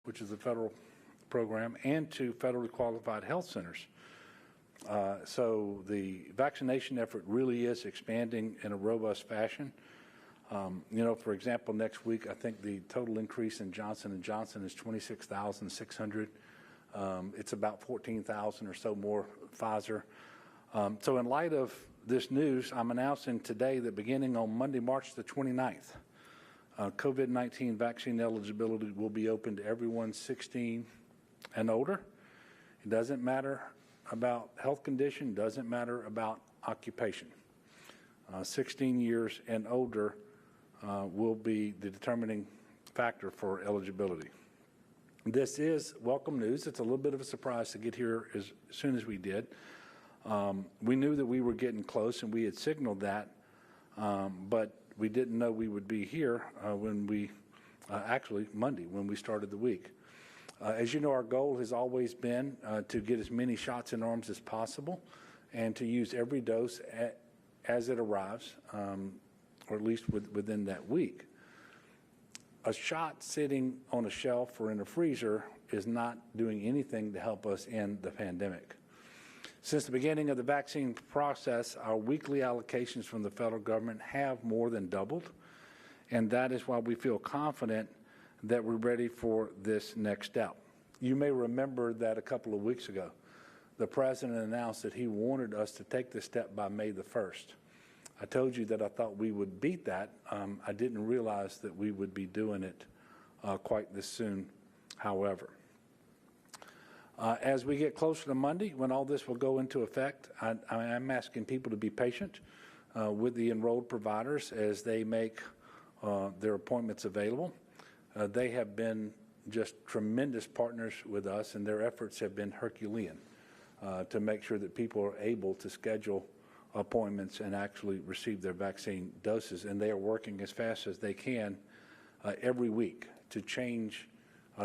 which is a federal program, and to federally qualified health centers. So the vaccination effort really is expanding in a robust fashion. For example, next week, I think the total increase in Johnson & Johnson is 26,600. It's about 14,000 or so more Pfizer. So in light of this news, I'm announcing today that beginning on Monday, March the 29th, COVID-19 vaccine eligibility will be open to everyone 16 and older. It doesn't matter about health condition, doesn't matter about occupation. 16 years and older will be the determining factor for eligibility. This is welcome news. It's a little bit of a surprise to get here as soon as we did. We knew that we were getting close, and we had signaled that, but we didn't know we would be here when we, actually Monday, when we started the week. As you know, our goal has always been to get as many shots in arms as possible and to use every dose as it arrives, or at least within that week. A shot sitting on a shelf or in a freezer is not doing anything to help us end the pandemic. Since the beginning of the vaccine process, our weekly allocations from the federal government have more than doubled, and that is why we feel confident that we're ready for this next step. You may remember that a couple of weeks ago, the President announced that he wanted us to take this step by May the 1st. I told you that I thought we would beat that. I didn't realize that we would be doing it quite this soon, however. As we get closer to Monday, when all this will go into effect, I'm asking people to be patient with the enrolled providers as they make their appointments available. They have been just tremendous partners with us, and their efforts have been Herculean to make sure that people are able to schedule appointments and actually receive their vaccine doses. And they are working as fast as they can every week to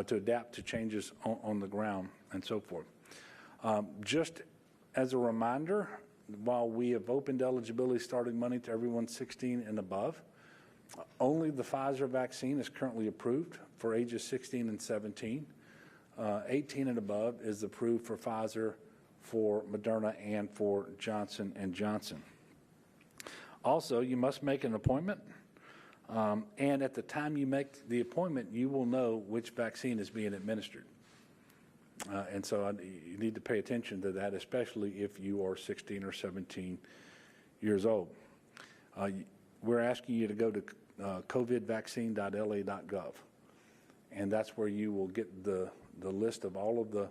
to adapt to changes on the ground and so forth. Just as a reminder, while we have opened eligibility starting Monday to everyone 16 and above, only the Pfizer vaccine is currently approved for ages 16 and 17. 18 and above is approved for Pfizer, for Moderna, and for Johnson & Johnson. Also, you must make an appointment, and at the time you make the appointment, you will know which vaccine is being administered. And so you need to pay attention to that, especially if you are 16 or 17 years old. We're asking you to go to covidvaccine.la.gov, and that's where you will get the list of all of the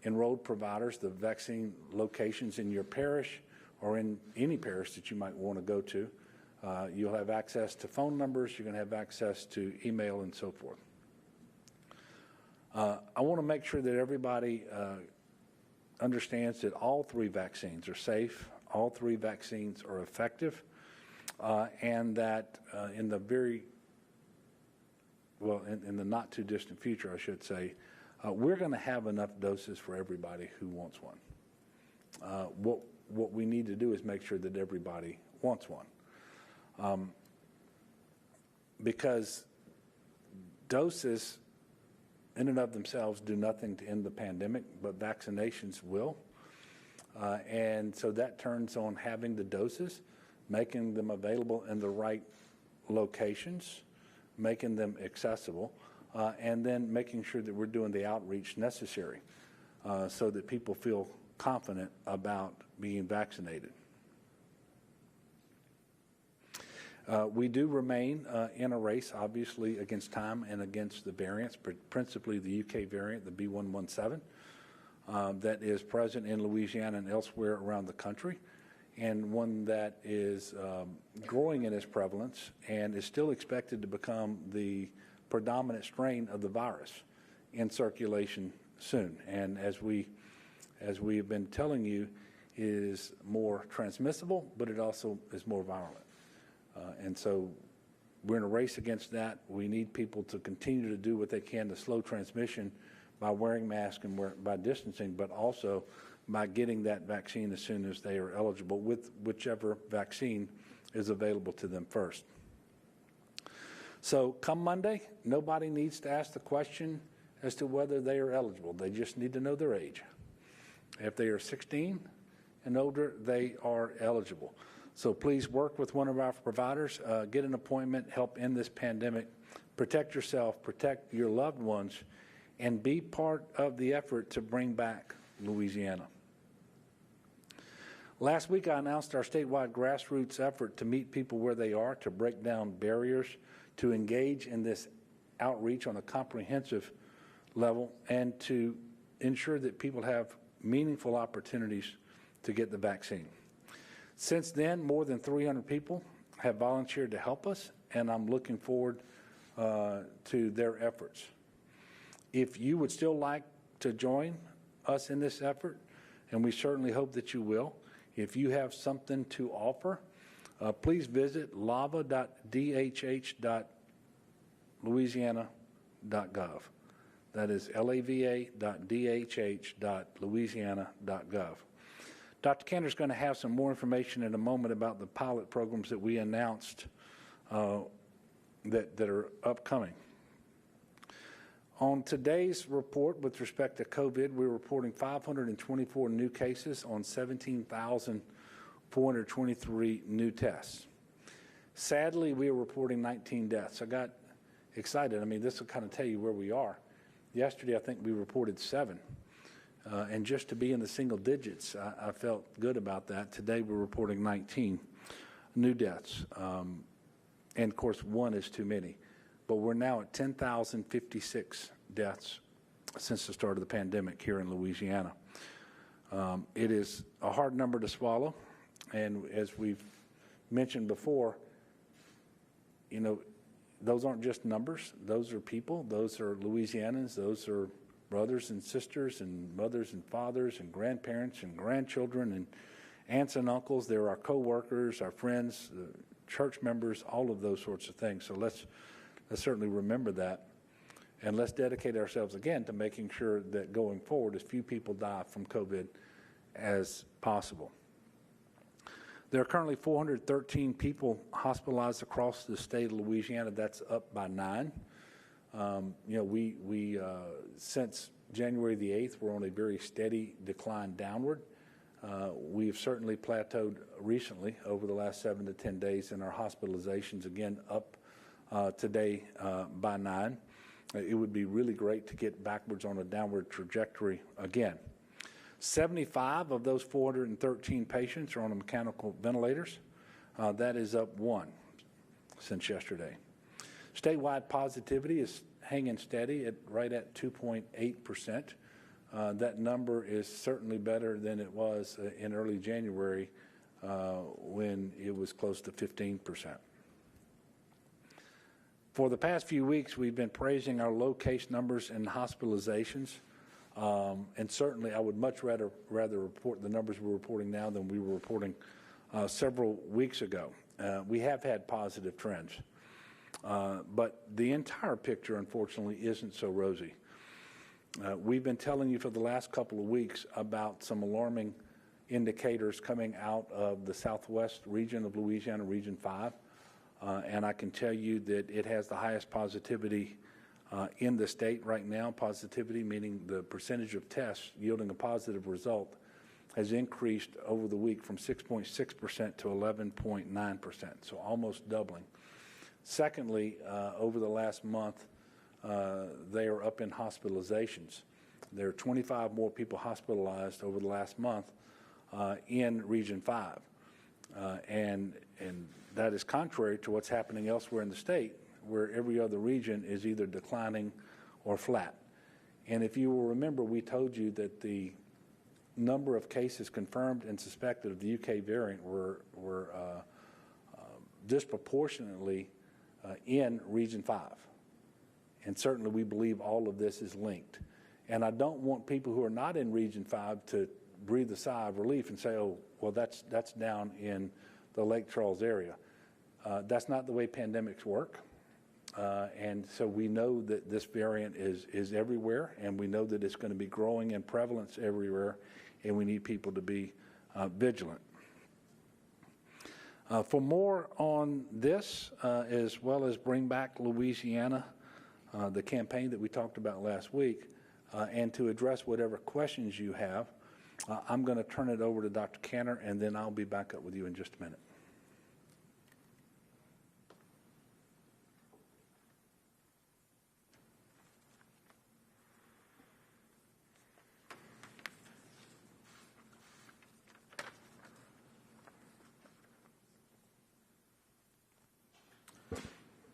enrolled providers, the vaccine locations in your parish or in any parish that you might want to go to. You'll have access to phone numbers, you're going to have access to email and so forth. I want to make sure that everybody understands that all three vaccines are safe, all three vaccines are effective, and that in the in the not too distant future, I should say, we're going to have enough doses for everybody who wants one. What we need to do is make sure that everybody wants one. Because doses in and of themselves do nothing to end the pandemic, but vaccinations will. And so that turns on having the doses, making them available in the right locations, making them accessible, and then making sure that we're doing the outreach necessary so that people feel confident about being vaccinated. We do remain in a race, obviously, against time and against the variants, principally the UK variant, the B117, that is present in Louisiana and elsewhere around the country, and one that is growing in its prevalence and is still expected to become the predominant strain of the virus in circulation soon. And as we have been telling you, it is more transmissible, but it also is more violent. And so we're in a race against that. We need people to continue to do what they can to slow transmission by wearing masks and by distancing, but also by getting that vaccine as soon as they are eligible with whichever vaccine is available to them first. So come Monday, nobody needs to ask the question as to whether they are eligible. They just need to know their age. If they are 16 and older, they are eligible. So please work with one of our providers, get an appointment, help end this pandemic, protect yourself, protect your loved ones, and be part of the effort to bring back Louisiana. Last week, I announced our statewide grassroots effort to meet people where they are, to break down barriers, to engage in this outreach on a comprehensive level, and to ensure that people have meaningful opportunities to get the vaccine. Since then, more than 300 people have volunteered to help us, and I'm looking forward to their efforts. If you would still like to join us in this effort, and we certainly hope that you will, if you have something to offer, please visit lava.dhh.louisiana.gov. That is lava.dhh.louisiana.gov. Dr. Cantor's going to have some more information in a moment about the pilot programs that we announced that are upcoming. On today's report with respect to COVID, we're reporting 524 new cases on 17,423 new tests. Sadly, we are reporting 19 deaths. I got excited. I mean, this will kind of tell you where we are. Yesterday, I think we reported 7. And just to be in the single digits, I felt good about that. Today, we're reporting 19 new deaths. And, of course, 1 is too many. But we're now at 10,056 deaths since the start of the pandemic here in Louisiana. It is a hard number to swallow. And as we've mentioned before, you know, those aren't just numbers. Those are people. Those are Louisianans. Those are brothers and sisters and mothers and fathers and grandparents and grandchildren and aunts and uncles. They're our co-workers, our friends, church members, all of those sorts of things. So let's certainly remember that. And let's dedicate ourselves again to making sure that going forward, as few people die from COVID as possible. There are currently 413 people hospitalized across the state of Louisiana. That's up by 9. You know, we since January the 8th, we're on a very steady decline downward. We've certainly plateaued recently over the last 7 to 10 days in our hospitalizations, again up today by 9. It would be really great to get backwards on a downward trajectory again. 75 of those 413 patients are on mechanical ventilators. That is up 1 since yesterday. Statewide positivity is hanging steady at right at 2.8%. That number is certainly better than it was in early January when it was close to 15%. For the past few weeks, we've been praising our low case numbers and hospitalizations. And certainly, I would much rather report the numbers we're reporting now than we were reporting several weeks ago. We have had positive trends. But the entire picture, unfortunately, isn't so rosy. We've been telling you for the last couple of weeks about some alarming indicators coming out of the southwest region of Louisiana, Region 5. And I can tell you that it has the highest positivity in the state right now. Positivity meaning the percentage of tests yielding a positive result has increased over the week from 6.6% to 11.9%, so almost doubling. Secondly, over the last month, they are up in hospitalizations. There are 25 more people hospitalized over the last month in Region 5. And that is contrary to what's happening elsewhere in the state, where every other region is either declining or flat. And if you will remember, we told you that the number of cases confirmed and suspected of the UK variant were disproportionately in Region 5. And certainly we believe all of this is linked. And I don't want people who are not in Region 5 to breathe a sigh of relief and say, oh, well, that's down in the Lake Charles area. That's not the way pandemics work. And so we know that this variant is everywhere, and we know that it's going to be growing in prevalence everywhere, and we need people to be vigilant. For more on this, as well as Bring Back Louisiana, the campaign that we talked about last week, and to address whatever questions you have. I'm going to turn it over to Dr. Cantor, and then I'll be back up with you in just a minute.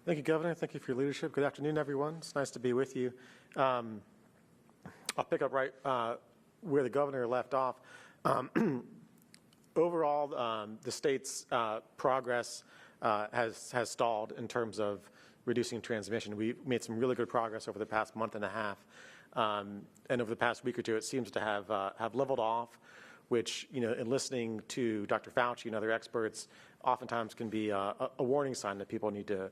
Thank you, Governor. Thank you for your leadership. Good afternoon, everyone. It's nice to be with you. I'll pick up right where the governor left off. Overall, the state's progress has stalled in terms of reducing transmission. We've made some really good progress over the past month and a half, and over the past week or two, it seems to have leveled off, which, you know, in listening to Dr. Fauci and other experts, oftentimes can be a warning sign that people need to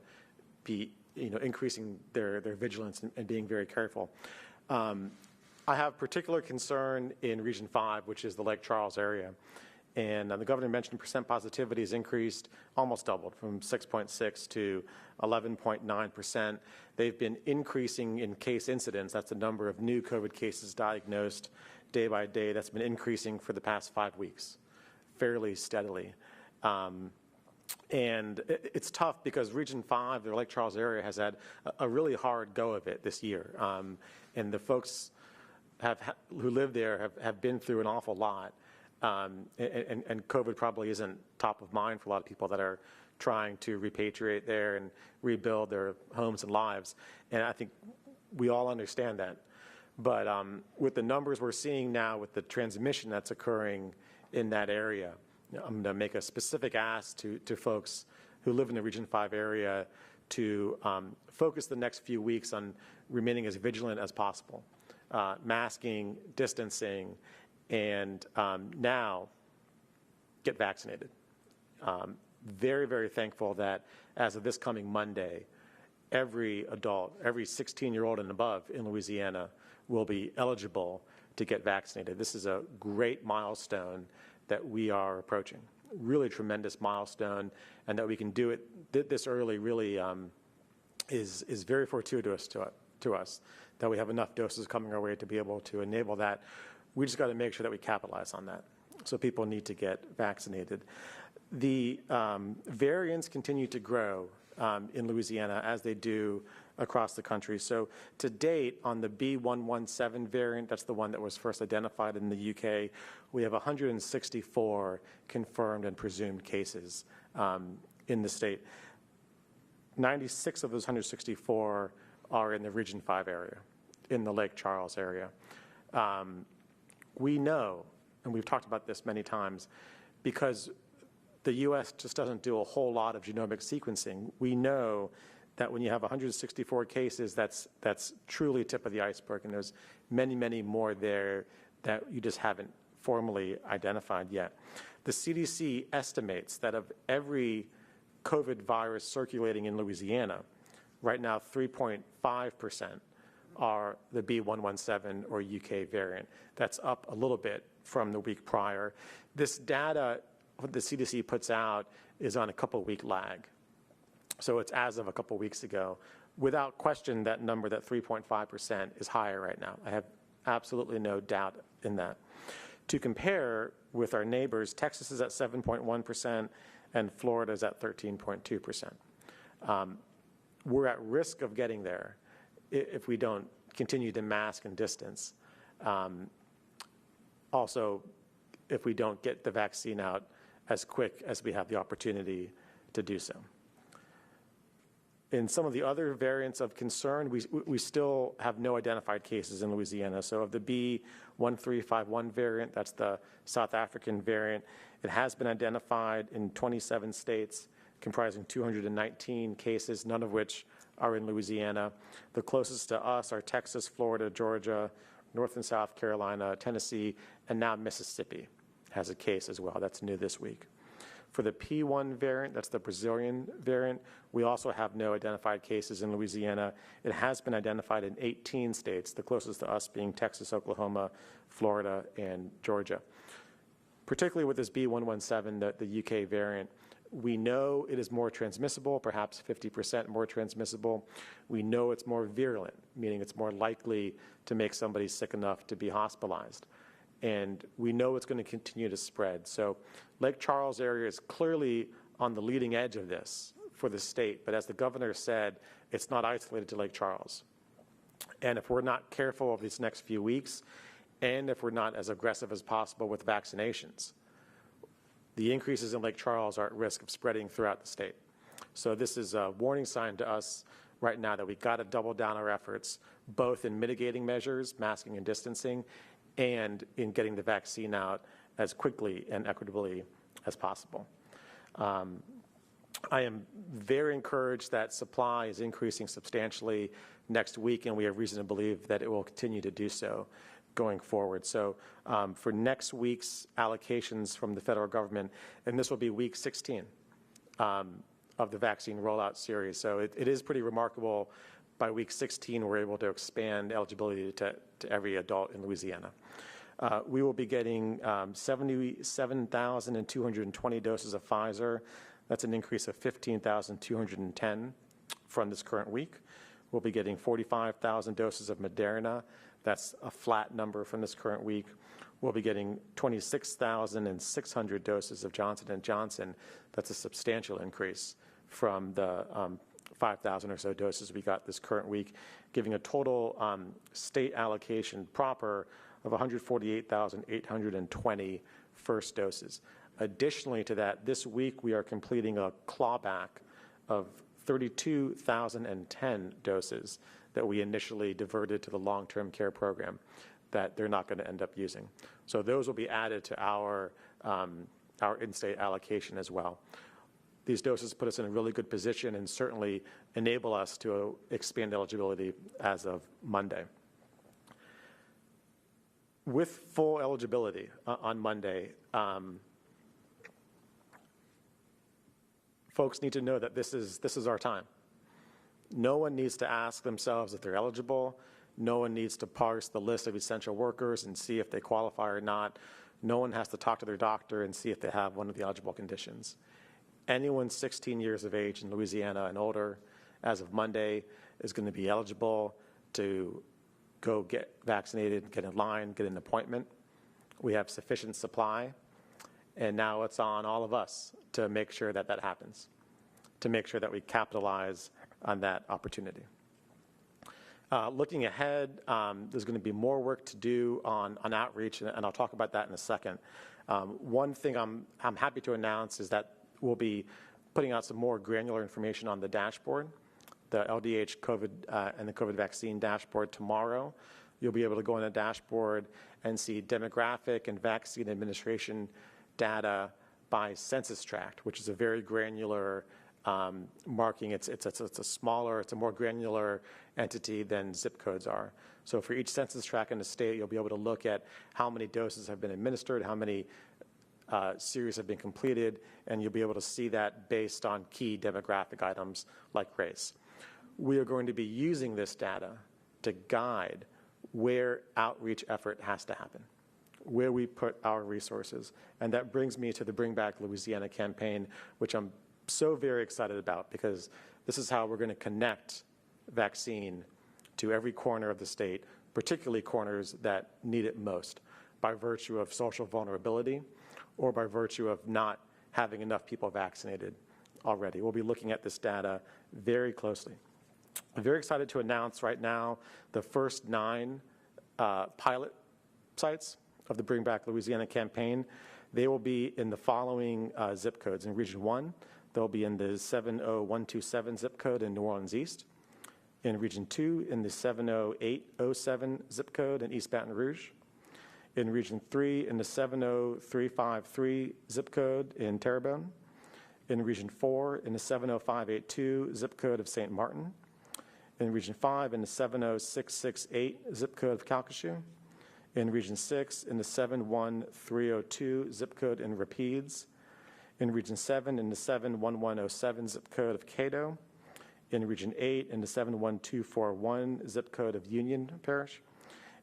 be, you know, increasing their vigilance and being very careful. I have particular concern in Region 5, which is the Lake Charles area. And the governor mentioned percent positivity has increased, almost doubled, from 6.6 to 11.9%. They've been increasing in case incidents. That's the number of new COVID cases diagnosed day by day. That's been increasing for the past 5 weeks, fairly steadily. And it's tough because Region 5, the Lake Charles area, has had a really hard go of it this year. And the folks who live there have been through an awful lot. And COVID probably isn't top of mind for a lot of people that are trying to repatriate there and rebuild their homes and lives. And I think we all understand that. But with the numbers we're seeing now, with the transmission that's occurring in that area, I'm going to make a specific ask to folks who live in the Region 5 area to focus the next few weeks on remaining as vigilant as possible, masking, distancing, and now get vaccinated. Very, very thankful that as of this coming Monday, every adult, every 16-year-old and above in Louisiana will be eligible to get vaccinated. This is a great milestone that we are approaching. Really tremendous milestone, and that we can do it this early really is very fortuitous to us, that we have enough doses coming our way to be able to enable that. We just got to make sure that we capitalize on that. So people need to get vaccinated. The variants continue to grow in Louisiana as they do across the country. So to date, on the B117 variant, that's the one that was first identified in the UK, we have 164 confirmed and presumed cases in the state. 96 of those 164 are in the Region 5 area, in the Lake Charles area. We know, and we've talked about this many times, because the U.S. just doesn't do a whole lot of genomic sequencing, we know that when you have 164 cases, that's truly tip of the iceberg, and there's many, many more there that you just haven't formally identified yet. The CDC estimates that of every COVID virus circulating in Louisiana, right now 3.5% are the B117 or UK variant. That's up a little bit from the week prior. This data, what the CDC puts out, is on a couple-week lag. So it's as of a couple weeks ago. Without question, that number, that 3.5%, is higher right now. I have absolutely no doubt in that. To compare with our neighbors, Texas is at 7.1% and Florida is at 13.2%. We're at risk of getting there if we don't continue to mask and distance. Also, if we don't get the vaccine out as quick as we have the opportunity to do so. In some of the other variants of concern, we still have no identified cases in Louisiana. So of the B1351 variant, that's the South African variant, it has been identified in 27 states, comprising 219 cases, none of which are in Louisiana. The closest to us are Texas, Florida, Georgia, North and South Carolina, Tennessee, and now Mississippi has a case as well. That's new this week. For the P1 variant, that's the Brazilian variant, we also have no identified cases in Louisiana. It has been identified in 18 states, the closest to us being Texas, Oklahoma, Florida, and Georgia. Particularly with this B117, the UK variant, We know it is more transmissible, perhaps 50% more transmissible. We know it's more virulent, meaning it's more likely to make somebody sick enough to be hospitalized. And we know it's going to continue to spread. So Lake Charles area is clearly on the leading edge of this for the state. But as the governor said, it's not isolated to Lake Charles. And if we're not careful over these next few weeks, and if we're not as aggressive as possible with vaccinations, the increases in Lake Charles are at risk of spreading throughout the state. So this is a warning sign to us right now that we've got to double down our efforts, both in mitigating measures, masking and distancing, and in getting the vaccine out as quickly and equitably as possible. I am very encouraged that supply is increasing substantially next week, and we have reason to believe that it will continue to do so going forward. So for next week's allocations from the federal government, and this will be week 16 of the vaccine rollout series. So it is pretty remarkable. By week 16, we're able to expand eligibility to every adult in Louisiana. We will be getting 77,220 doses of Pfizer. That's an increase of 15,210 from this current week. We'll be getting 45,000 doses of Moderna. That's a flat number from this current week. We'll be getting 26,600 doses of Johnson & Johnson. That's a substantial increase from the 5,000 or so doses we got this current week, giving a total state allocation proper of 148,820 first doses. Additionally to that, this week we are completing a clawback of 32,010 doses that we initially diverted to the long-term care program that they're not going to end up using. So those will be added to our in-state allocation as well. These doses put us in a really good position and certainly enable us to expand eligibility as of Monday. With full eligibility on Monday, folks need to know that this is our time. No one needs to ask themselves if they're eligible. No one needs to parse the list of essential workers and see if they qualify or not. No one has to talk to their doctor and see if they have one of the eligible conditions. Anyone 16 years of age in Louisiana and older as of Monday is going to be eligible to go get vaccinated, get in line, get an appointment. We have sufficient supply, and now it's on all of us to make sure that that happens, to make sure that we capitalize on that opportunity. Looking ahead, there's going to be more work to do on outreach, and I'll talk about that in a second. One thing I'm happy to announce is that we'll be putting out some more granular information on the dashboard, the LDH COVID and the COVID vaccine dashboard tomorrow. You'll be able to go on the dashboard and see demographic and vaccine administration data by census tract, which is a very granular marking. It's a smaller, it's a more granular entity than zip codes are. So for each census tract in the state, you'll be able to look at how many doses have been administered, how many series have been completed, and you'll be able to see that based on key demographic items like race. We are going to be using this data to guide where outreach effort has to happen, where we put our resources. And that brings me to the Bring Back Louisiana campaign, which I'm so very excited about, because this is how we're going to connect vaccine to every corner of the state, particularly corners that need it most, by virtue of social vulnerability or by virtue of not having enough people vaccinated already. We'll be looking at this data very closely. I'm very excited to announce right now the first 9 pilot sites of the Bring Back Louisiana campaign. They will be in the following zip codes. In Region 1, they'll be in the 70127 zip code in New Orleans East. In Region 2, in the 70807 zip code in East Baton Rouge. In Region 3, in the 70353 zip code in Terrebonne. In Region 4, in the 70582 zip code of St. Martin. In Region 5, in the 70668 zip code of Calcasieu. In Region 6, in the 71302 zip code in Rapides. In Region 7, in the 71107 zip code of Cato. In Region 8, in the 71241 zip code of Union Parish.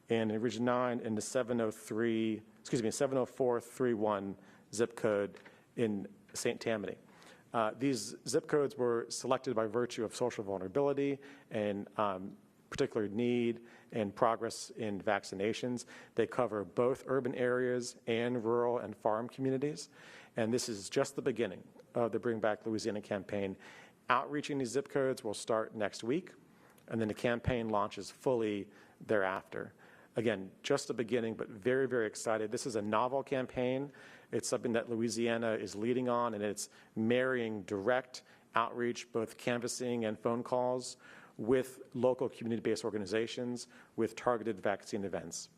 And in Region 9, in the 70431 zip code in St. Tammany. These zip codes were selected by virtue of social vulnerability and particular need and progress in vaccinations. They cover both urban areas and rural and farm communities. And this is just the beginning of the Bring Back Louisiana campaign. Outreaching these zip codes will start next week, and then the campaign launches fully thereafter. Again, just the beginning, but very, very excited. This is a novel campaign. It's something that Louisiana is leading on, and it's marrying direct outreach, both canvassing and phone calls, with local community-based organizations, with targeted vaccine events.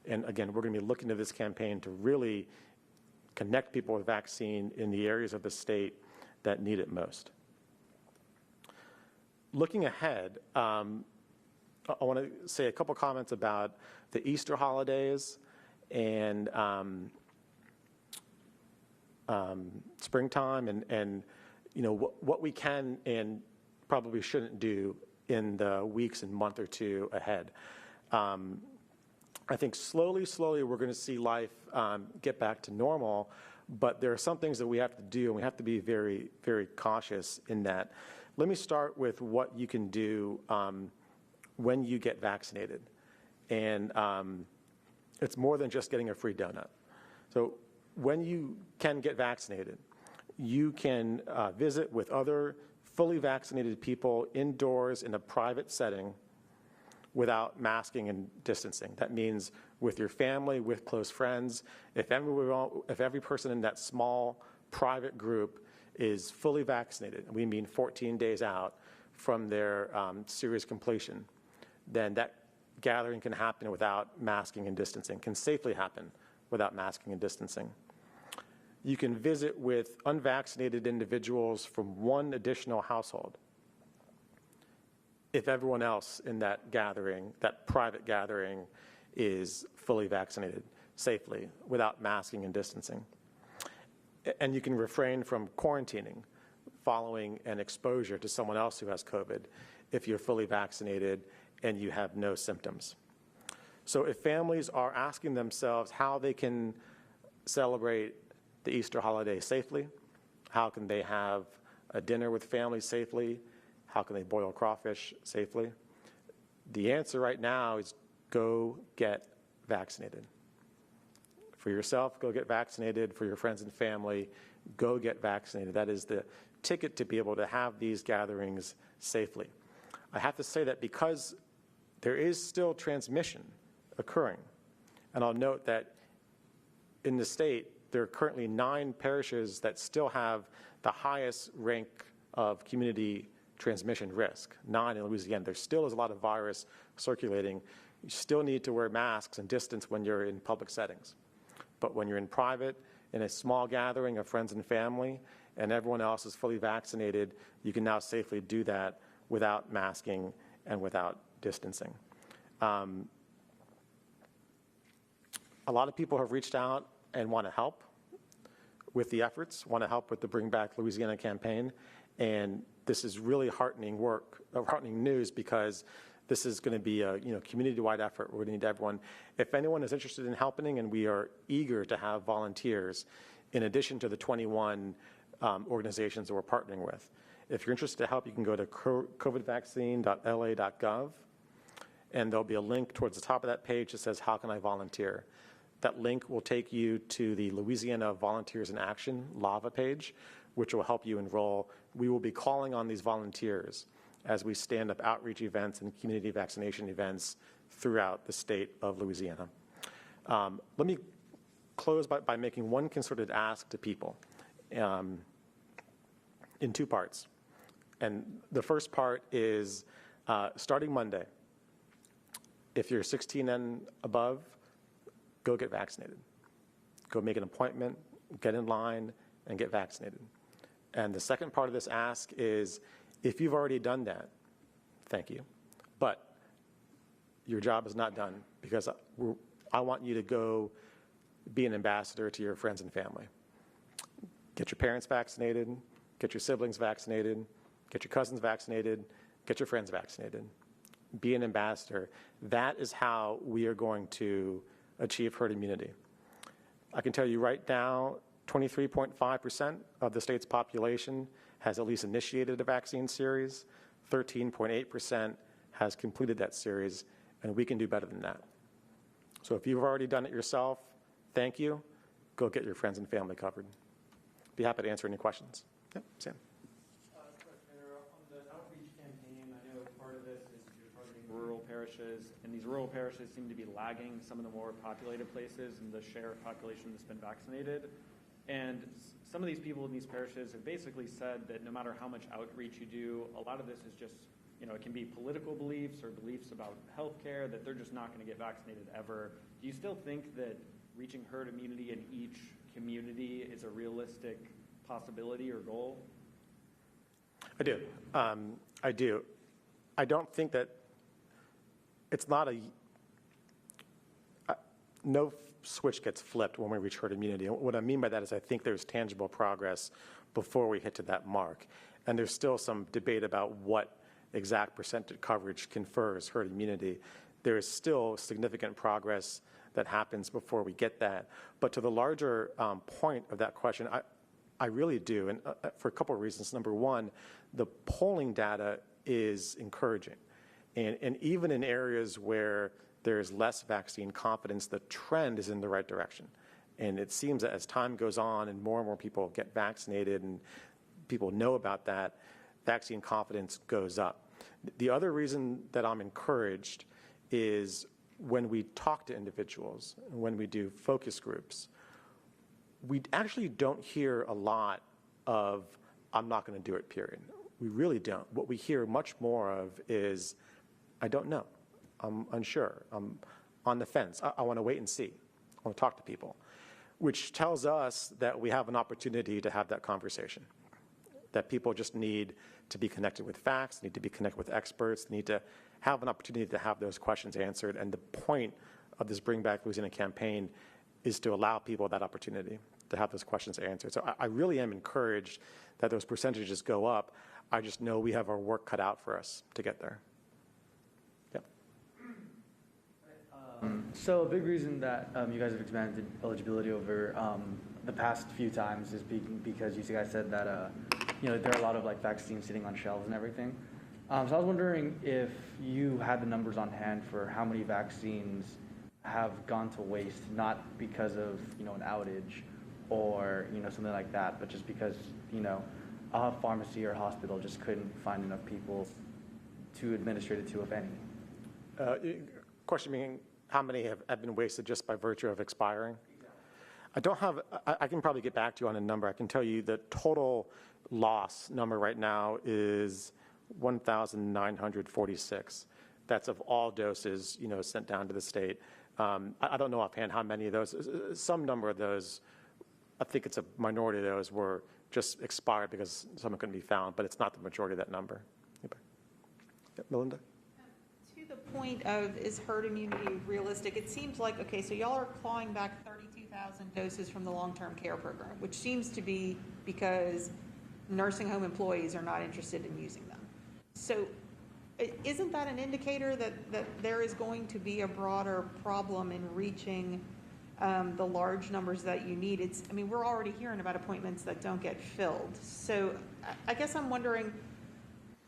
And again, we're going to be looking to this campaign to really connect people with vaccine in the areas of the state that need it most. Looking ahead, I want to say a couple comments about the Easter holidays and springtime and you know, what we can and probably shouldn't do in the weeks and month or two ahead. I think slowly we're going to see life get back to normal, but there are some things that we have to do, and we have to be very, very cautious in that. Let me start with what you can do when you get vaccinated. And it's more than just getting a free donut. So when you can get vaccinated, you can visit with other fully vaccinated people indoors in a private setting without masking and distancing. That means with your family, with close friends. If every person in that small private group is fully vaccinated, we mean 14 days out from their series completion, then that gathering can happen without masking and distancing, can safely happen without masking and distancing. You can visit with unvaccinated individuals from one additional household if everyone else in that gathering, that private gathering, is fully vaccinated safely without masking and distancing. And you can refrain from quarantining following an exposure to someone else who has COVID if you're fully vaccinated and you have no symptoms. So if families are asking themselves how they can celebrate the Easter holiday safely, how can they have a dinner with family safely, how can they boil crawfish safely, the answer right now is go get vaccinated. For yourself, go get vaccinated. For your friends and family, go get vaccinated. That is the ticket to be able to have these gatherings safely. I have to say that because there is still transmission occurring, and I'll note that in the state, there are currently 9 parishes that still have the highest rank of community transmission risk, 9 in Louisiana. There still is a lot of virus circulating. You still need to wear masks and distance when you're in public settings. But when you're in private, in a small gathering of friends and family, and everyone else is fully vaccinated, you can now safely do that without masking and without distancing. A lot of people have reached out and want to help with the efforts, want to help with the Bring Back Louisiana campaign, and this is really heartening news, because this is going to be a community-wide effort. We're going to need everyone. If anyone is interested in helping, and we are eager to have volunteers, in addition to the 21 organizations that we're partnering with. If you're interested to help, you can go to covidvaccine.la.gov, and there'll be a link towards the top of that page that says, how can I volunteer? That link will take you to the Louisiana Volunteers in Action, LAVA page, which will help you enroll. We will be calling on these volunteers as we stand up outreach events and community vaccination events throughout the state of Louisiana. Let me close by making one concerted ask to people in 2 parts. And the first part is starting Monday, if you're 16 and above, go get vaccinated. Go make an appointment, get in line, and get vaccinated. And the second part of this ask is, if you've already done that, thank you. But your job is not done, because I want you to go be an ambassador to your friends and family. Get your parents vaccinated, get your siblings vaccinated, get your cousins vaccinated, get your friends vaccinated. Be an ambassador. That is how we are going to achieve herd immunity. I can tell you right now, 23.5% of the state's population has at least initiated a vaccine series. 13.8% has completed that series, and we can do better than that. So if you've already done it yourself, thank you. Go get your friends and family covered. Be happy to answer any questions. Yep, Sam. On the outreach campaign, I know part of this is you're targeting rural parishes, and these rural parishes seem to be lagging some of the more populated places in the share of population that's been vaccinated. And some of these people in these parishes have basically said that no matter how much outreach you do, a lot of this is just, it can be political beliefs or beliefs about healthcare, that they're just not going to get vaccinated ever. Do you still think that reaching herd immunity in each community is a realistic possibility or goal? I do. I do. I don't think that it's not no switch gets flipped when we reach herd immunity. And what I mean by that is I think there's tangible progress before we hit to that mark. And there's still some debate about what exact percentage coverage confers herd immunity. There is still significant progress that happens before we get that. But to the larger point of that question, I really do, and for a couple of reasons. Number one, the polling data is encouraging. And even in areas where there's less vaccine confidence, the trend is in the right direction. And it seems that as time goes on and more people get vaccinated and people know about that, vaccine confidence goes up. The other reason that I'm encouraged is when we talk to individuals, when we do focus groups, we actually don't hear a lot of, I'm not going to do it, period. We really don't. What we hear much more of is, I don't know. I'm unsure. I'm on the fence. I want to wait and see. I want to talk to people, which tells us that we have an opportunity to have that conversation, that people just need to be connected with facts, need to be connected with experts, need to have an opportunity to have those questions answered. And the point of this Bring Back Louisiana campaign is to allow people that opportunity to have those questions answered. So I really am encouraged that those percentages go up. I just know we have our work cut out for us to get there. Yep. So a big reason that you guys have expanded eligibility over the past few times is because you guys said that there are a lot of vaccines sitting on shelves and everything. So I was wondering if you had the numbers on hand for how many vaccines have gone to waste, not because of an outage or something like that, but just because a pharmacy or hospital just couldn't find enough people to administer it to, if any. Question being, how many have been wasted just by virtue of expiring? Exactly. I can probably get back to you on a number. I can tell you the total loss number right now is 1,946. That's of all doses, sent down to the state. I don't know offhand how many of those. Some number of those, I think it's a minority of those, were just expired because someone couldn't be found, but it's not the majority of that number. Yep, Melinda? To the point of, is herd immunity realistic? It seems like, okay, so y'all are clawing back 32,000 doses from the long-term care program, which seems to be because nursing home employees are not interested in using them. So isn't that an indicator that there is going to be a broader problem in reaching the large numbers that you need? We're already hearing about appointments that don't get filled. So I guess I'm wondering,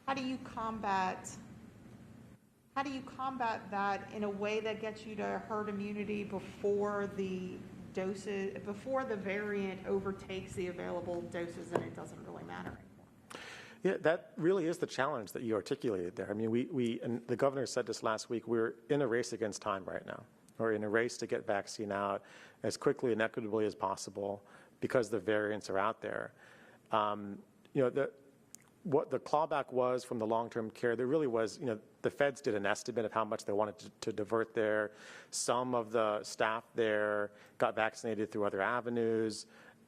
how do you combat that in a way that gets you to herd immunity before the variant overtakes the available doses and it doesn't really matter anymore? Yeah, that really is the challenge that you articulated there. We and the governor said this last week, we're in a race against time right now. We're in a race to get vaccine out as quickly and equitably as possible because the variants are out there. What the clawback was from the long-term care, there really was, the feds did an estimate of how much they wanted to divert there. Some of the staff there got vaccinated through other avenues,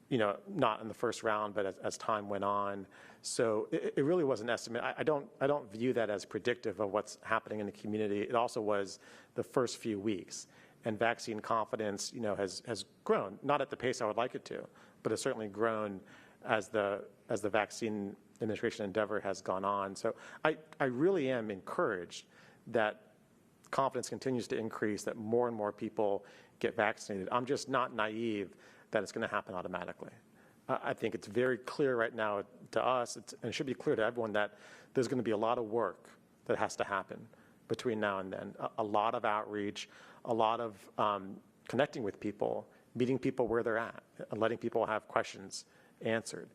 not in the first round, but as time went on. So it really was an estimate. I don't view that as predictive of what's happening in the community. It also was the first few weeks. And vaccine confidence, has grown, not at the pace I would like it to, but it's certainly grown as the vaccine administration endeavor has gone on. So I really am encouraged that confidence continues to increase, that more and more people get vaccinated. I'm just not naive that it's going to happen automatically. I think it's very clear right now to us, and it should be clear to everyone, that there's going to be a lot of work that has to happen between now and then. A lot of outreach, a lot of connecting with people, meeting people where they're at, letting people have questions answered.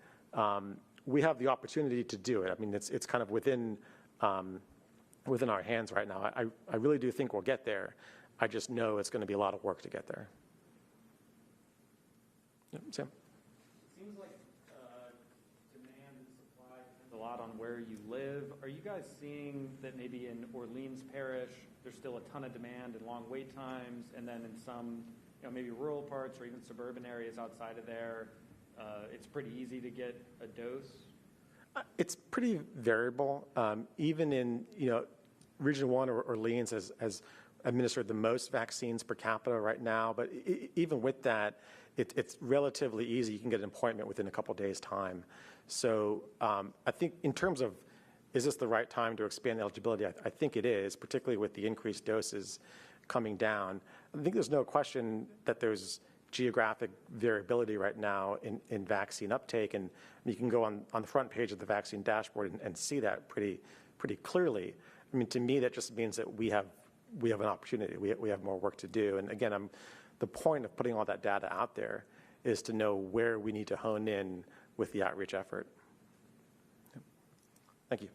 We have the opportunity to do it. I mean, it's kind of within our hands right now. I really do think we'll get there. I just know it's going to be a lot of work to get there. Yep, Sam? It seems like demand and supply depends a lot on where you live. Are you guys seeing that maybe in Orleans Parish, there's still a ton of demand and long wait times, and then in some, maybe rural parts or even suburban areas outside of there, it's pretty easy to get a dose? It's pretty variable. Even in, Region 1 or Orleans has administered the most vaccines per capita right now, but even with that, it's relatively easy. You can get an appointment within a couple days' time. So I think in terms of, is this the right time to expand eligibility? I think it is, particularly with the increased doses coming down. I think there's no question that there's geographic variability right now in vaccine uptake, and you can go on the front page of the vaccine dashboard and see that pretty clearly. I mean, to me, that just means that we have an opportunity. We have more work to do. And again, the point of putting all that data out there is to know where we need to hone in with the outreach effort. Thank you.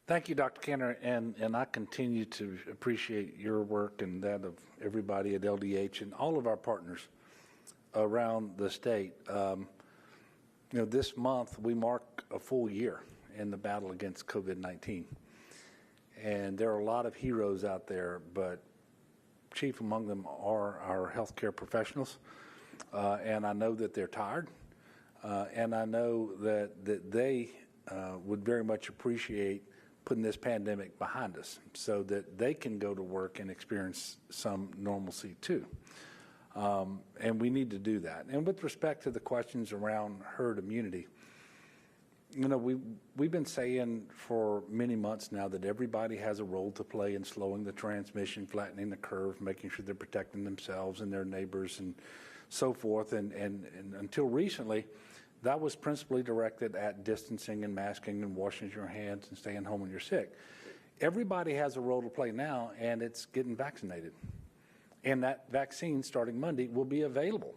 Thank you, Dr. Kenner, and I continue to appreciate your work and that of everybody at LDH and all of our partners around the state. This month we mark a full year in the battle against COVID-19, and there are a lot of heroes out there, but chief among them are our healthcare professionals, and I know that they're tired, and I know that they would very much appreciate putting this pandemic behind us so that they can go to work and experience some normalcy too. And we need to do that. And with respect to the questions around herd immunity, we've been saying for many months now that everybody has a role to play in slowing the transmission, flattening the curve, making sure they're protecting themselves and their neighbors and so forth. And until recently, that was principally directed at distancing and masking and washing your hands and staying home when you're sick. Everybody has a role to play now, and it's getting vaccinated. And that vaccine, starting Monday, will be available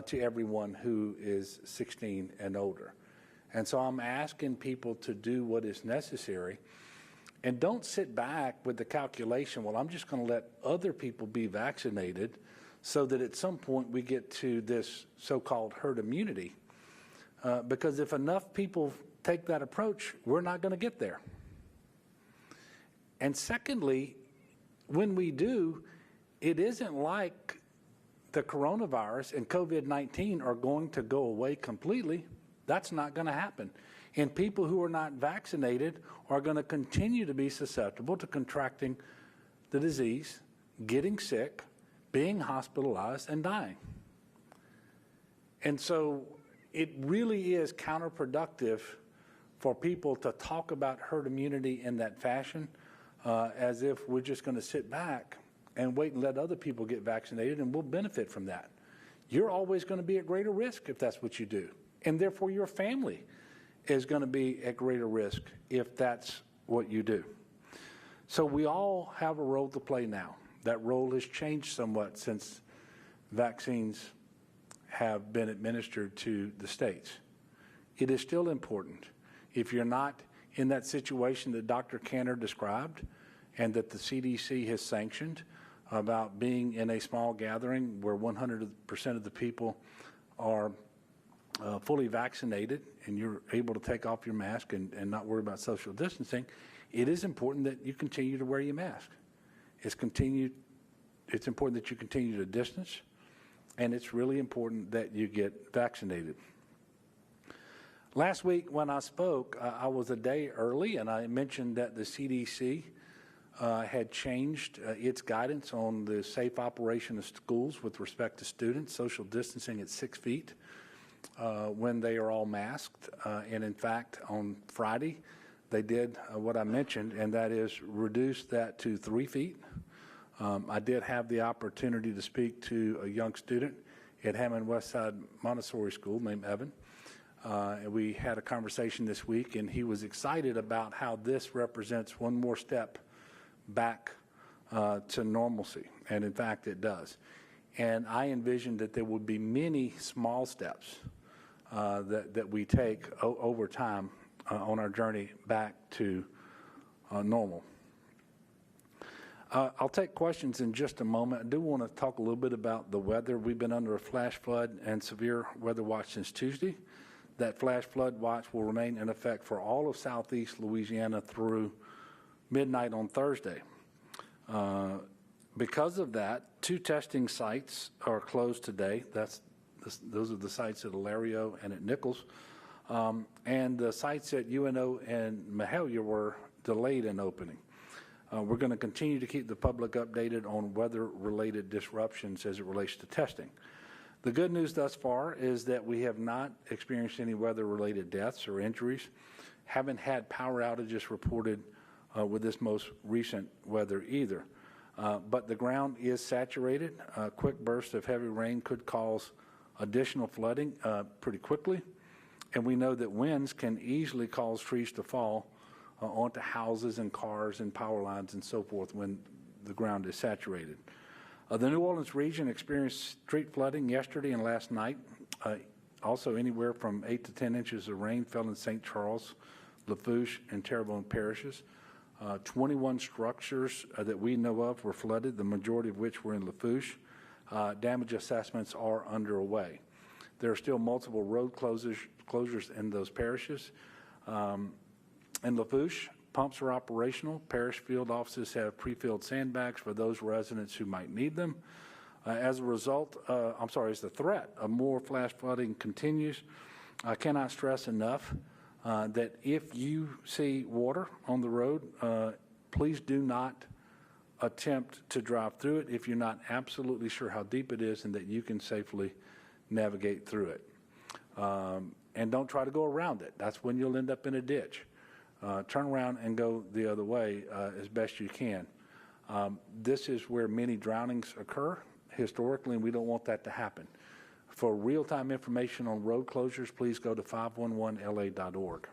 to everyone who is 16 and older. And so I'm asking people to do what is necessary, and don't sit back with the calculation, well, I'm just going to let other people be vaccinated so that at some point we get to this so-called herd immunity. Because if enough people take that approach, we're not going to get there. And secondly, when we do, it isn't like the coronavirus and COVID-19 are going to go away completely. That's not going to happen. And people who are not vaccinated are going to continue to be susceptible to contracting the disease, getting sick, being hospitalized, and dying. And so it really is counterproductive for people to talk about herd immunity in that fashion, as if we're just going to sit back and wait and let other people get vaccinated and we'll benefit from that. You're always going to be at greater risk if that's what you do. And therefore your family is going to be at greater risk if that's what you do. So we all have a role to play now. That role has changed somewhat since vaccines have been administered to the states. It is still important. If you're not in that situation that Dr. Cantor described and that the CDC has sanctioned about being in a small gathering where 100% of the people are fully vaccinated and you're able to take off your mask and not worry about social distancing, it is important that you continue to wear your mask. It's important that you continue to distance, and it's really important that you get vaccinated. Last week when I spoke, I was a day early, and I mentioned that the CDC had changed its guidance on the safe operation of schools with respect to students, social distancing at 6 feet, when they are all masked. And in fact, on Friday, they did what I mentioned, and that is reduce that to 3 feet. I did have the opportunity to speak to a young student at Hammond Westside Montessori School named Evan. And we had a conversation this week, and he was excited about how this represents one more step back to normalcy. And in fact, it does. And I envisioned that there would be many small steps that we take over time on our journey back to normal. I'll take questions in just a moment. I do want to talk a little bit about the weather. We've been under a flash flood and severe weather watch since Tuesday. That flash flood watch will remain in effect for all of southeast Louisiana through midnight on Thursday. Because of that, 2 testing sites are closed today. Those are the sites at Ilario and at Nichols. And the sites at UNO and Mahalia were delayed in opening. We're going to continue to keep the public updated on weather-related disruptions as it relates to testing. The good news thus far is that we have not experienced any weather-related deaths or injuries, haven't had power outages reported with this most recent weather either. But the ground is saturated. Quick bursts of heavy rain could cause additional flooding pretty quickly. And we know that winds can easily cause trees to fall onto houses and cars and power lines and so forth when the ground is saturated. The New Orleans region experienced street flooding yesterday and last night. Also, anywhere from 8 to 10 inches of rain fell in St. Charles, Lafourche, and Terrebonne parishes. 21 structures that we know of were flooded, the majority of which were in Lafourche. Damage assessments are underway. There are still multiple road closures in those parishes. In Lafourche, pumps are operational. Parish field offices have pre-filled sandbags for those residents who might need them. As the threat of more flash flooding continues, I cannot stress enough that if you see water on the road, please do not attempt to drive through it if you're not absolutely sure how deep it is and that you can safely navigate through it. And don't try to go around it. That's when you'll end up in a ditch. Turn around and go the other way as best you can. This is where many drownings occur historically, and we don't want that to happen. For real-time information on road closures, please go to 511la.org.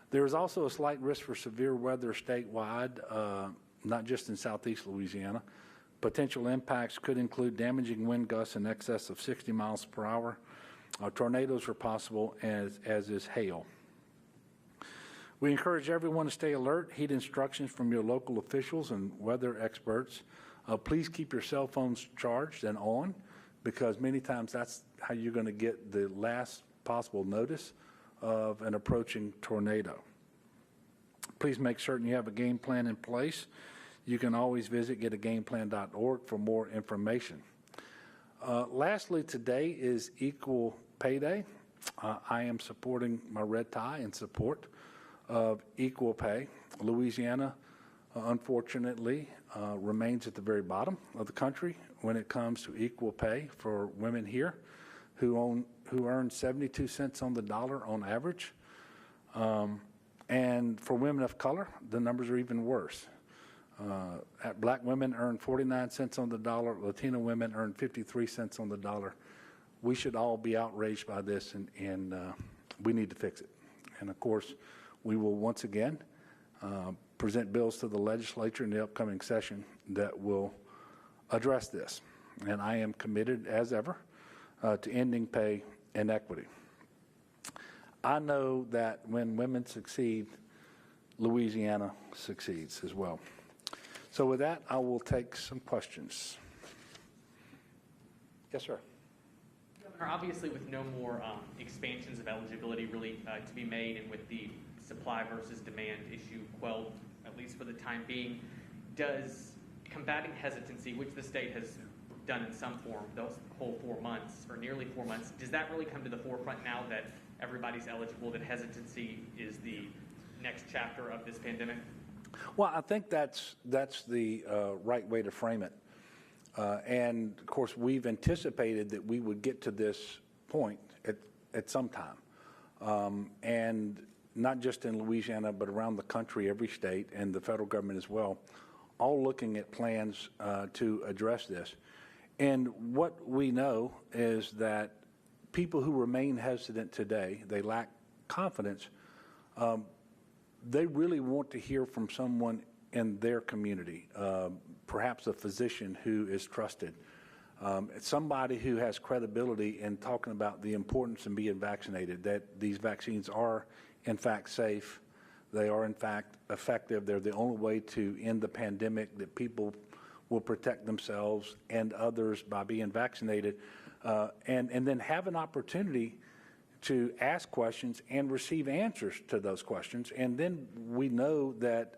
There is also a slight risk for severe weather statewide, not just in southeast Louisiana. Potential impacts could include damaging wind gusts in excess of 60 miles per hour. Tornadoes are possible, as is hail. We encourage everyone to stay alert, heed instructions from your local officials and weather experts. Please keep your cell phones charged and on, because many times that's how you're going to get the last possible notice of an approaching tornado. Please make certain you have a game plan in place. You can always visit getagameplan.org for more information. Lastly, today is Equal Pay Day. I am supporting my red tie in support of equal pay. Louisiana, unfortunately, remains at the very bottom of the country when it comes to equal pay for women here who earn 72 cents on the dollar on average. And for women of color, the numbers are even worse. Black women earn 49 cents on the dollar. Latino women earn 53 cents on the dollar. We should all be outraged by this, and we need to fix it. And of course, we will once again present bills to the legislature in the upcoming session that will address this. And I am committed, as ever, to ending pay inequity. I know that when women succeed, Louisiana succeeds as well. So with that, I will take some questions. Yes, sir. Governor, obviously with no more expansions of eligibility really to be made, and with the supply versus demand issue quelled, at least for the time being, does combating hesitancy, which the state has done in some form, those whole 4 months, or nearly 4 months, does that really come to the forefront now that everybody's eligible, that hesitancy is the next chapter of this pandemic? Well, I think that's the right way to frame it. And of course, we've anticipated that we would get to this point at some time. And not just in Louisiana, but around the country, every state, and the federal government as well, all looking at plans to address this. And what we know is that people who remain hesitant today, they lack confidence, they really want to hear from someone in their community, perhaps a physician who is trusted, somebody who has credibility in talking about the importance of being vaccinated, that these vaccines are in fact safe, they are in fact effective, they're the only way to end the pandemic, that people will protect themselves and others by being vaccinated, and then have an opportunity to ask questions and receive answers to those questions. And then we know that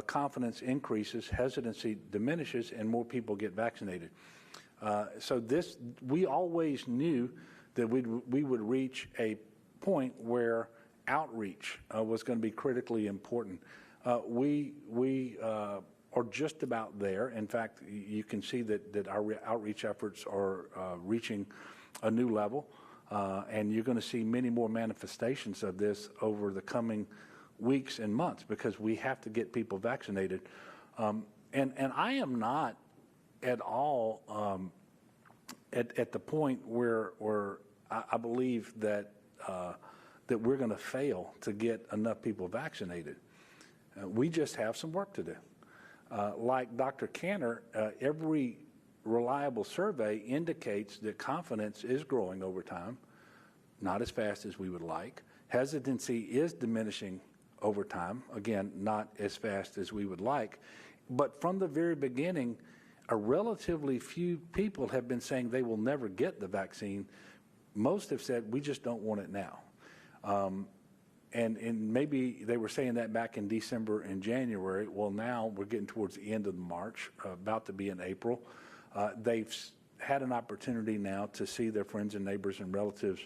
confidence increases, hesitancy diminishes, and more people get vaccinated. So we always knew that we would reach a point where outreach was going to be critically important. We are just about there. In fact, you can see that our outreach efforts are reaching a new level, and you're going to see many more manifestations of this over the coming weeks and months, because we have to get people vaccinated. And I am not at all at the point where I believe that that we're going to fail to get enough people vaccinated. We just have some work to do. Like Dr. Cantor, every reliable survey indicates that confidence is growing over time, not as fast as we would like. Hesitancy is diminishing over time, again, not as fast as we would like. But from the very beginning, a relatively few people have been saying they will never get the vaccine. Most have said, we just don't want it now. And maybe they were saying that back in December and January. Well, now we're getting towards the end of March, about to be in April. They've had an opportunity now to see their friends and neighbors and relatives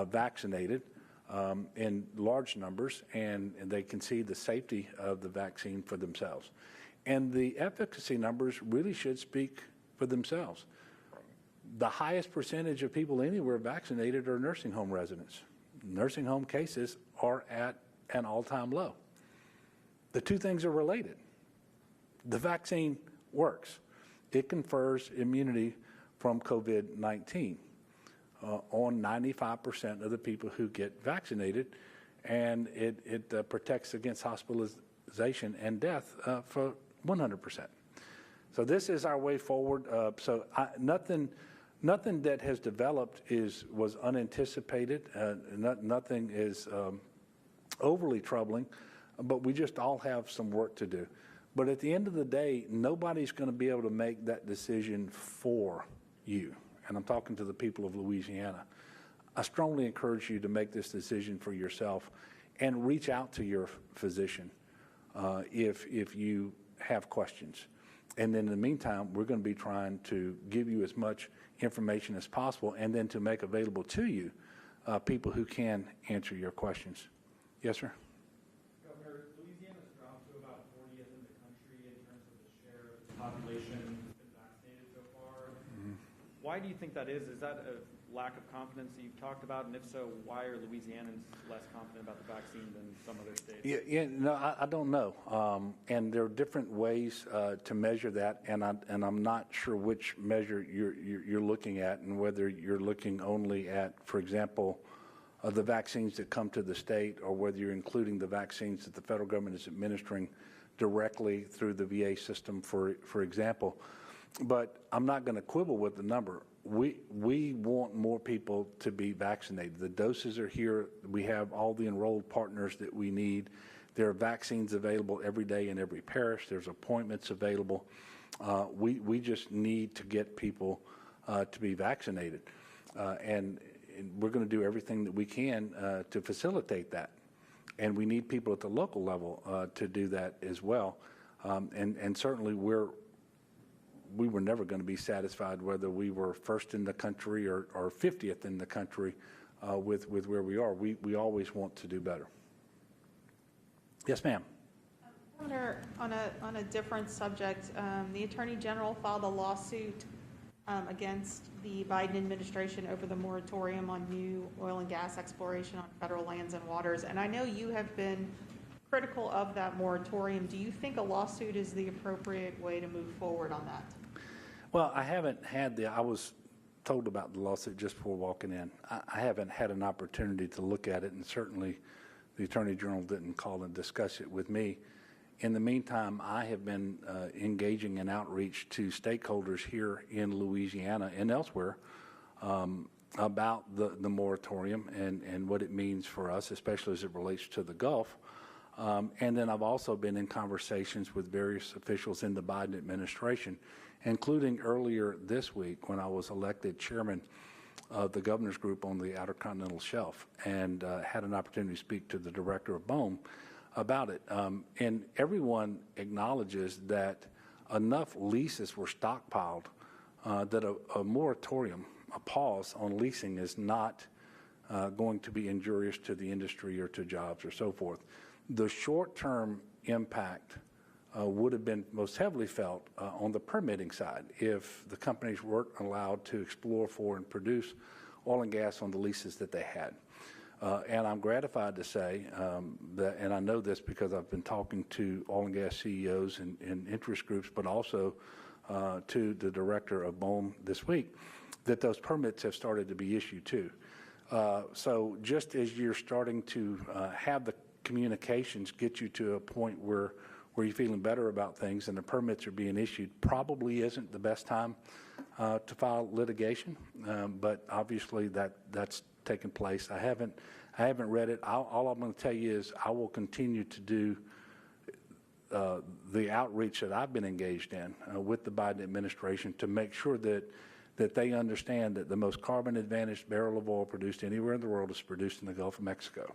vaccinated in large numbers, and they can see the safety of the vaccine for themselves. And the efficacy numbers really should speak for themselves. The highest percentage of people anywhere vaccinated are nursing home residents. Nursing home cases are at an all-time low. The two things are related. The vaccine works. It confers immunity from COVID-19 on 95% of the people who get vaccinated, and it protects against hospitalization and death for 100%. So this is our way forward. Nothing that has developed was unanticipated. Nothing is overly troubling, but we just all have some work to do. But at the end of the day, nobody's going to be able to make that decision for you. And I'm talking to the people of Louisiana. I strongly encourage you to make this decision for yourself and reach out to your physician if you have questions. And then in the meantime, we're going to be trying to give you as much information as possible, and then to make available to you people who can answer your questions. Yes, sir? Governor, Louisiana's dropped to about 40th in the country in terms of the share of the population that's been vaccinated so far. Mm-hmm. Why do you think that is? Is that a lack of confidence that you've talked about? And if so, why are Louisianans less confident about the vaccine than some other states? No, I don't know. And there are different ways to measure that, and I'm not sure which measure you're looking at, and whether you're looking only at, for example, the vaccines that come to the state, or whether you're including the vaccines that the federal government is administering directly through the VA system, for example. But I'm not going to quibble with the number. We want more people to be vaccinated. The doses are here. We have all the enrolled partners that we need. There are vaccines available every day in every parish. There's appointments available. We just need to get people to be vaccinated. And we're going to do everything that we can to facilitate that. And we need people at the local level to do that as well. And certainly we were never going to be satisfied whether we were first in the country or 50th in the country with where we are. We always want to do better. Yes, ma'am. Governor, on a different subject, the Attorney General filed a lawsuit against the Biden administration over the moratorium on new oil and gas exploration on federal lands and waters. And I know you have been critical of that moratorium. Do you think a lawsuit is the appropriate way to move forward on that? Well, I was told about the lawsuit just before walking in. I haven't had an opportunity to look at it, and certainly the Attorney General didn't call and discuss it with me. In the meantime, I have been engaging in outreach to stakeholders here in Louisiana and elsewhere about the moratorium and what it means for us, especially as it relates to the Gulf. And then I've also been in conversations with various officials in the Biden administration, including earlier this week when I was elected chairman of the governor's group on the Outer Continental Shelf, and had an opportunity to speak to the director of BOEM about it. And everyone acknowledges that enough leases were stockpiled that a moratorium, a pause on leasing, is not going to be injurious to the industry or to jobs or so forth. The short-term impact would have been most heavily felt on the permitting side if the companies weren't allowed to explore for and produce oil and gas on the leases that they had. And I'm gratified to say that, and I know this because I've been talking to oil and gas CEOs and interest groups, but also to the director of BOEM this week, that those permits have started to be issued too. So just as you're starting to have the communications get you to a point where you're feeling better about things and the permits are being issued, probably isn't the best time to file litigation, but obviously that's taken place. I haven't read it. All I'm going to tell you is I will continue to do the outreach that I've been engaged in with the Biden administration to make sure that they understand that the most carbon advantaged barrel of oil produced anywhere in the world is produced in the Gulf of Mexico.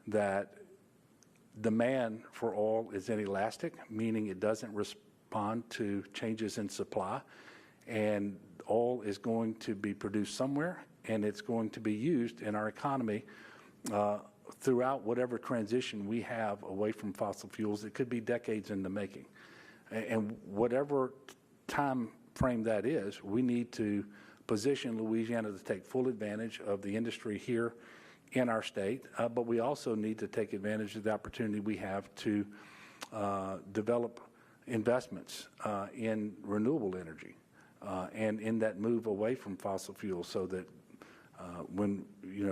That demand for oil is inelastic, meaning it doesn't respond to changes in supply, and oil is going to be produced somewhere, and it's going to be used in our economy throughout whatever transition we have away from fossil fuels. It could be decades in the making. And whatever time frame that is, we need to position Louisiana to take full advantage of the industry here in our state, but we also need to take advantage of the opportunity we have to develop investments in renewable energy and in that move away from fossil fuels, so that when,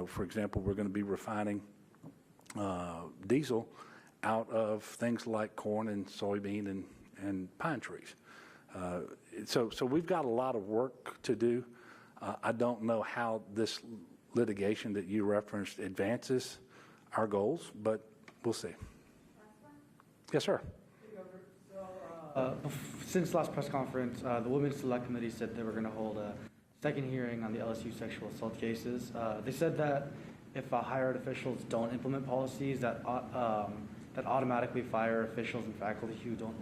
for example, we're going to be refining diesel out of things like corn and soybean and pine trees. So we've got a lot of work to do. I don't know how this litigation that you referenced advances our goals, but we'll see. Yes, sir. Since last press conference, the Women's Select Committee said they were going to hold a second hearing on the LSU sexual assault cases. They said that if hired officials don't implement policies that automatically fire officials and faculty who don't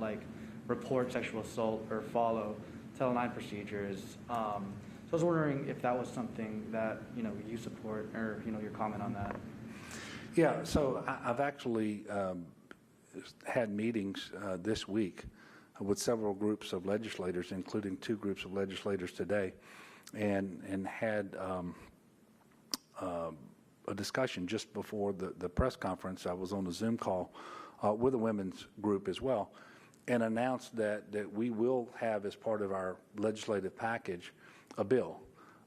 report sexual assault or follow Title IX procedures. So I was wondering if that was something that you support, or your comment on that. Yeah, so I've actually had meetings this week with several groups of legislators, including 2 groups of legislators today, and had a discussion just before the press conference. I was on a Zoom call with a women's group as well, and announced that we will have, as part of our legislative package, a bill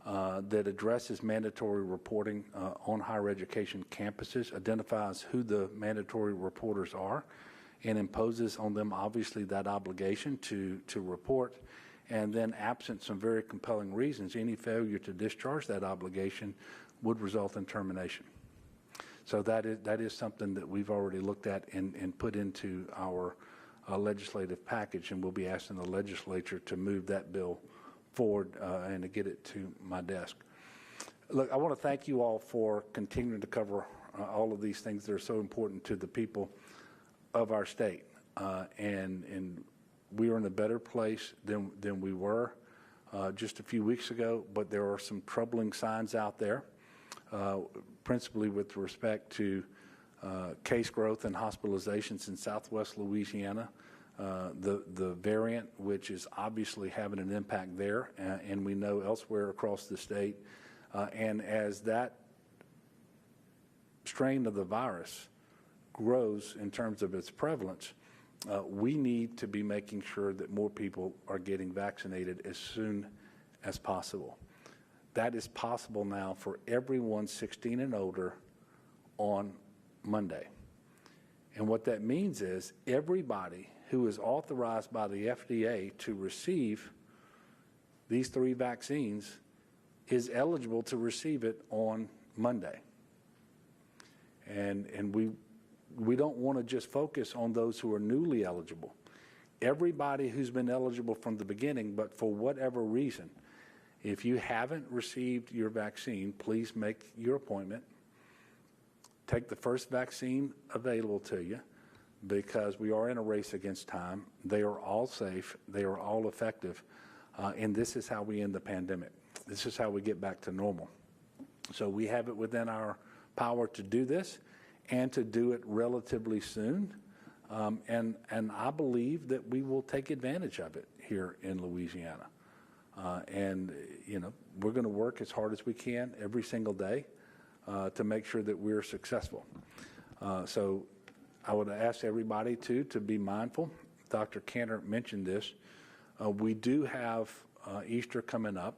that addresses mandatory reporting on higher education campuses, identifies who the mandatory reporters are, and imposes on them, obviously, that obligation to report. And then, absent some very compelling reasons, any failure to discharge that obligation would result in termination. So that is something that we've already looked at and put into our legislative package, and we'll be asking the legislature to move that bill forward and to get it to my desk. Look, I want to thank you all for continuing to cover all of these things that are so important to the people of our state. And we are in a better place than we were just a few weeks ago, but there are some troubling signs out there, principally with respect to case growth and hospitalizations in Southwest Louisiana, the variant, which is obviously having an impact there, and we know elsewhere across the state. And as that strain of the virus grows in terms of its prevalence, we need to be making sure that more people are getting vaccinated as soon as possible. That is possible now for everyone 16 and older on Monday. And what that means is everybody who is authorized by the FDA to receive these 3 vaccines is eligible to receive it on Monday. And we don't want to just focus on those who are newly eligible. Everybody who's been eligible from the beginning, but for whatever reason, if you haven't received your vaccine, please make your appointment. Take the first vaccine available to you, because we are in a race against time. They are all safe. They are all effective. And this is how we end the pandemic. This is how we get back to normal. So we have it within our power to do this and to do it relatively soon. And I believe that we will take advantage of it here in Louisiana. And, you know, we're going to work as hard as we can every single day to make sure that we're successful. So I would ask everybody to be mindful. Dr. Cantor mentioned this. We do have Easter coming up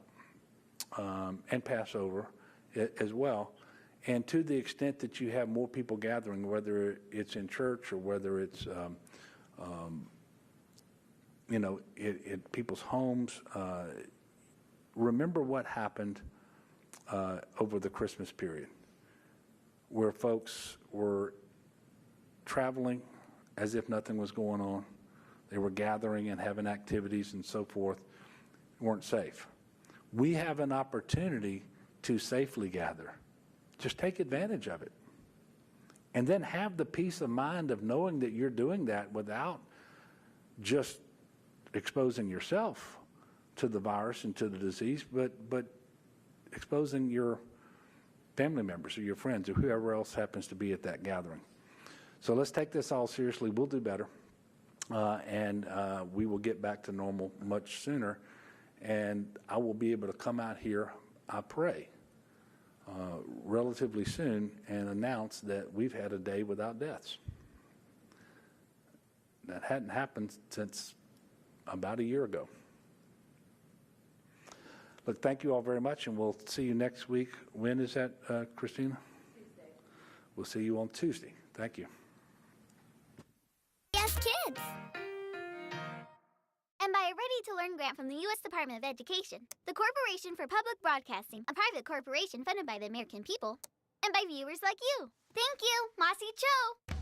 and Passover as well. And to the extent that you have more people gathering, whether it's in church or whether it's, you know, at people's homes, remember what happened over the Christmas period, where folks were traveling as if nothing was going on. They were gathering and having activities and so forth, weren't safe. We have an opportunity to safely gather. Just take advantage of it. And then have the peace of mind of knowing that you're doing that without just exposing yourself to the virus and to the disease, but exposing your family members or your friends or whoever else happens to be at that gathering. So let's take this all seriously. We'll do better. And we will get back to normal much sooner. And I will be able to come out here, I pray, relatively soon and announce that we've had a day without deaths. That hadn't happened since about a year ago. Look, thank you all very much, and we'll see you next week. When is that, Christina? Tuesday. We'll see you on Tuesday. Thank you. Yes, kids! And by a ready-to-learn grant from the U.S. Department of Education, the Corporation for Public Broadcasting, a private corporation funded by the American people, and by viewers like you. Thank you, Masi Cho!